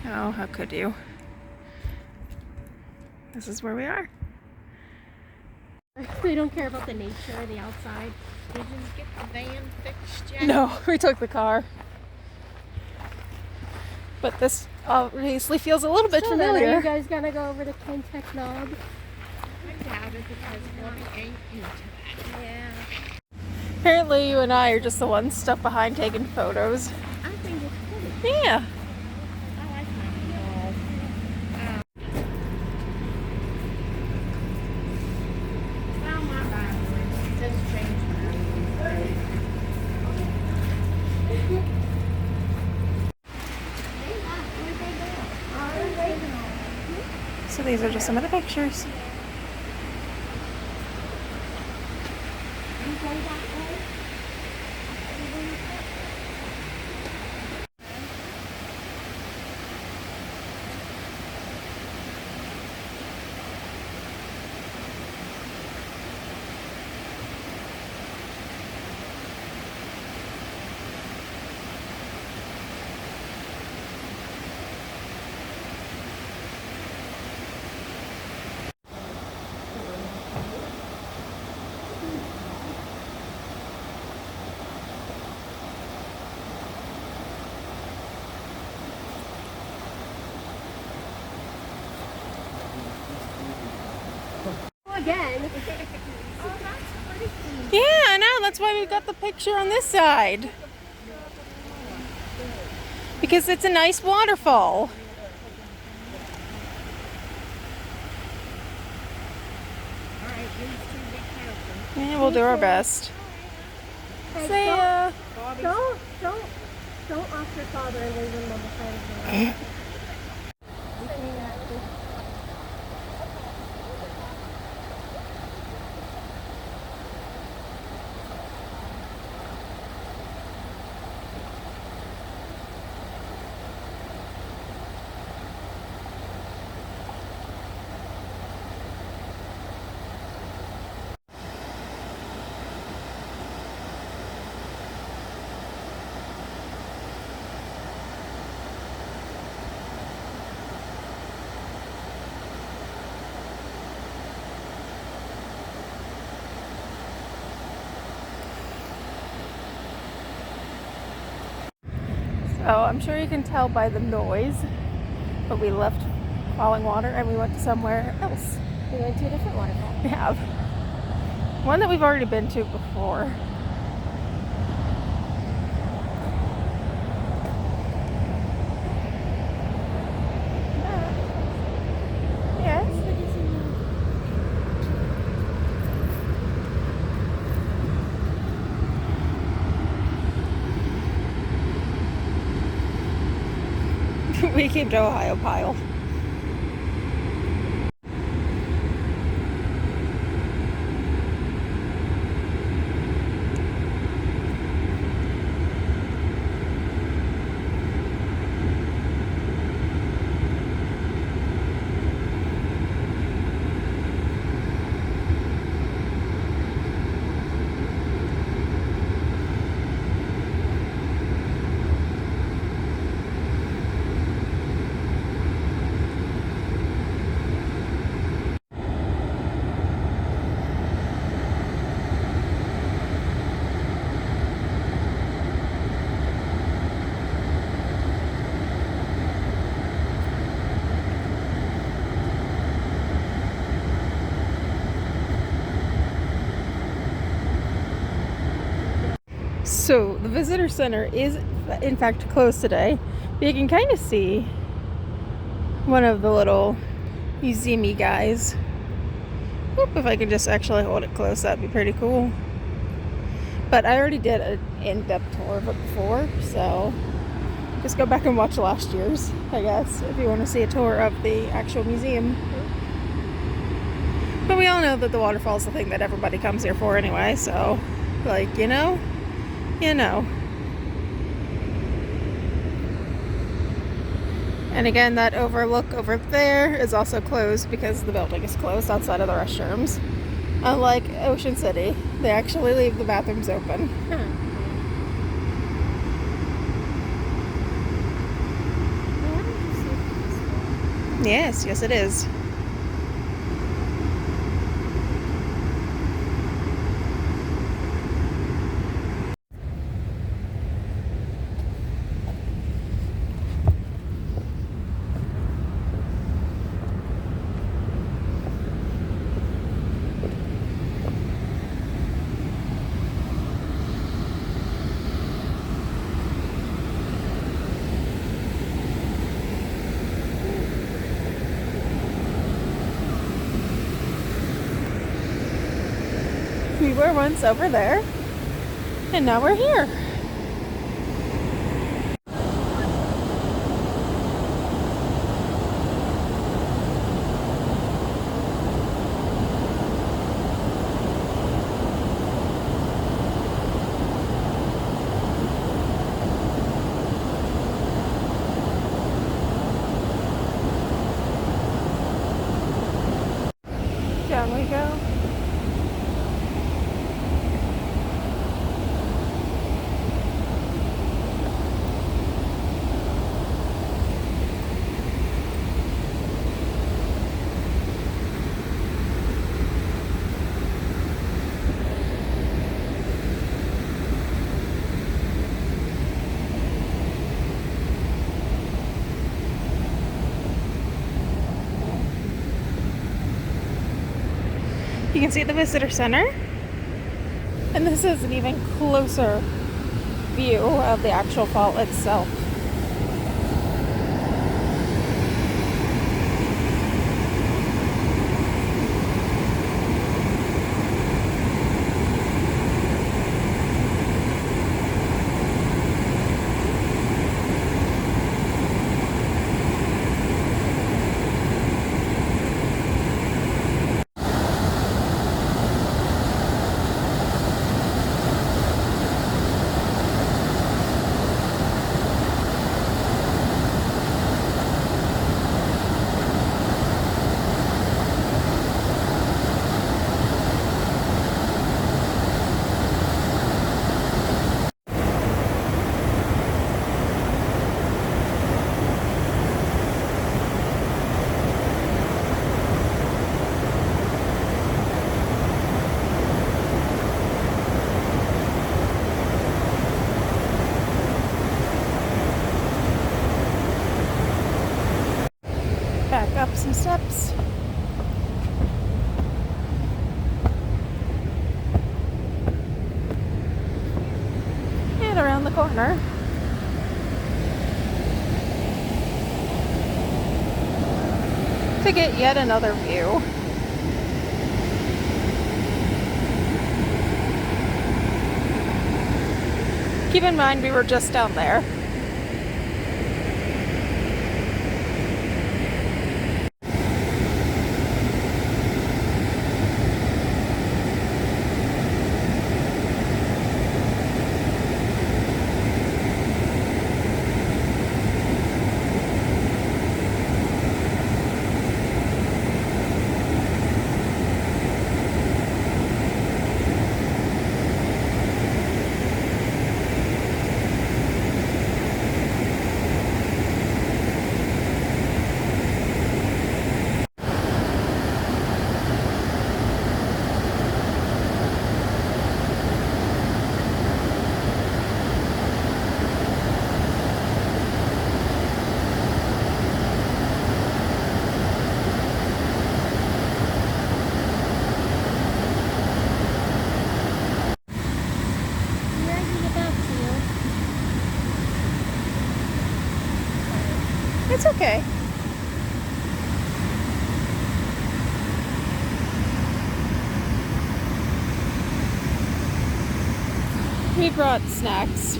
Oh, how could you? This is where we are. They don't care about the nature or the outside. Did you get the van fixed yet? No, we took the car. But this obviously feels a little bit familiar. Are you guys gonna go over to Kentuck Knob? I doubt it because Bobby ain't into that. Yeah. Apparently you and I are just the ones stuck behind taking photos. I think it's pretty. Yeah. I like my dog. Well, my battery just changed So these are just some of the pictures. Again. Oh, that's pretty cool. Yeah, I know. That's why we got the picture on this side. Because it's a nice waterfall. All right, you two be careful. Yeah, we'll do our best. Hey, See ya. Bobby, Don't off your father and leave him on the side of the road. So I'm sure you can tell by the noise, but we left Fallingwater and we went to somewhere else. We went to a different waterfall. We have. One that we've already been to before. Yes. We came to Ohioplye. So the visitor center is in fact closed today, but you can kind of see one of the little museum-y guys. Oop, if I could just actually hold it close, that'd be pretty cool. But I already did an in-depth tour of it before, so just go back and watch last year's, I guess, if you want to see a tour of the actual museum. But we all know that the waterfall is the thing that everybody comes here for anyway, so, like, you know. And again, that overlook over there is also closed because the building is closed outside of the restrooms. Unlike Ocean City, they actually leave the bathrooms open. Yes, yes it is. We were once over there, and now we're here. Down we go. You can see the visitor center, and this is an even closer view of the actual fall itself. Back up some steps. And around the corner. To get yet another view. Keep in mind we were just down there. It's okay. We brought snacks.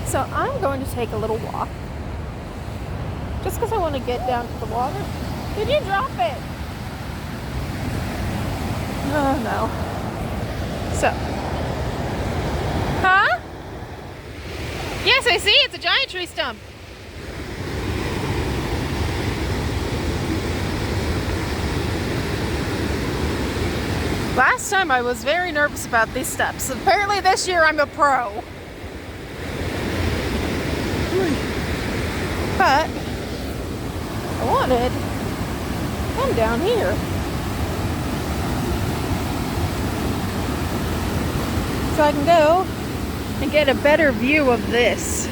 So I'm going to take a little walk. Just because I want to get down to the water. Did you drop it? Oh no. So. Huh? Yes, I see. It's a giant tree stump. Last time I was very nervous about these steps. Apparently this year I'm a pro. But I wanted to come down here. So I can go and get a better view of this.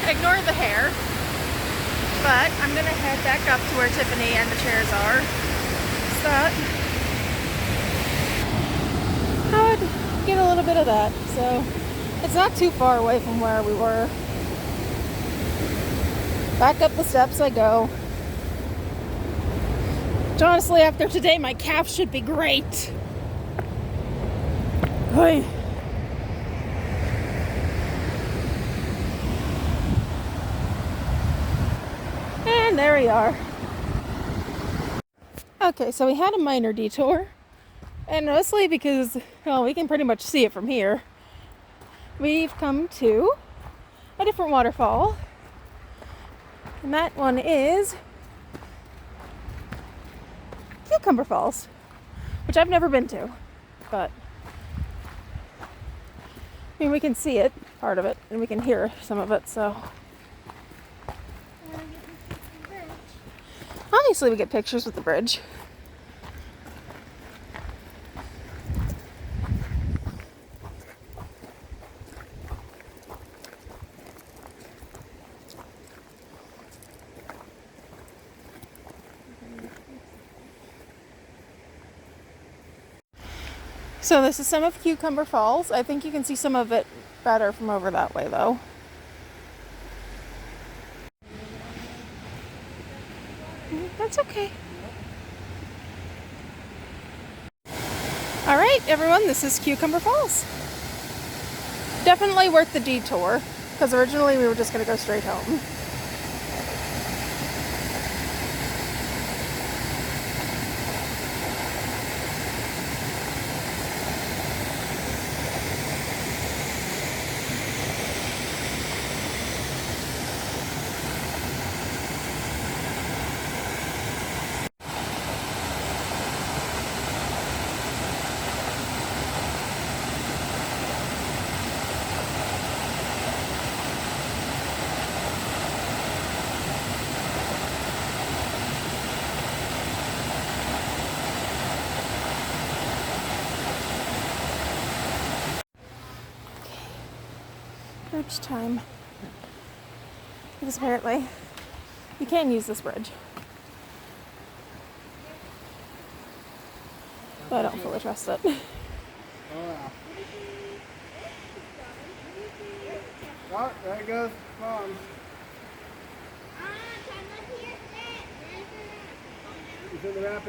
Ignore the hair, but I'm gonna head back up to where Tiffany and the chairs are, so that I would get a little bit of that. So it's not too far away from where we were. Back up the steps I go. Which honestly, after today, my calf should be great. Hey. And there we are. Okay, so we had a minor detour, and mostly because, well, we can pretty much see it from here. We've come to a different waterfall, and that one is Cucumber Falls, which I've never been to, but I mean, we can see it, part of it, and we can hear some of it, so. Obviously we get pictures with the bridge. So this is some of Cucumber Falls. I think you can see some of it better from over that way though. That's okay. Alright everyone, this is Cucumber Falls. Definitely worth the detour, because originally we were just going to go straight home. Bridge time. Because apparently you can use this bridge. But I don't fully trust it. Oh, there goes Mom. He's in the rapid.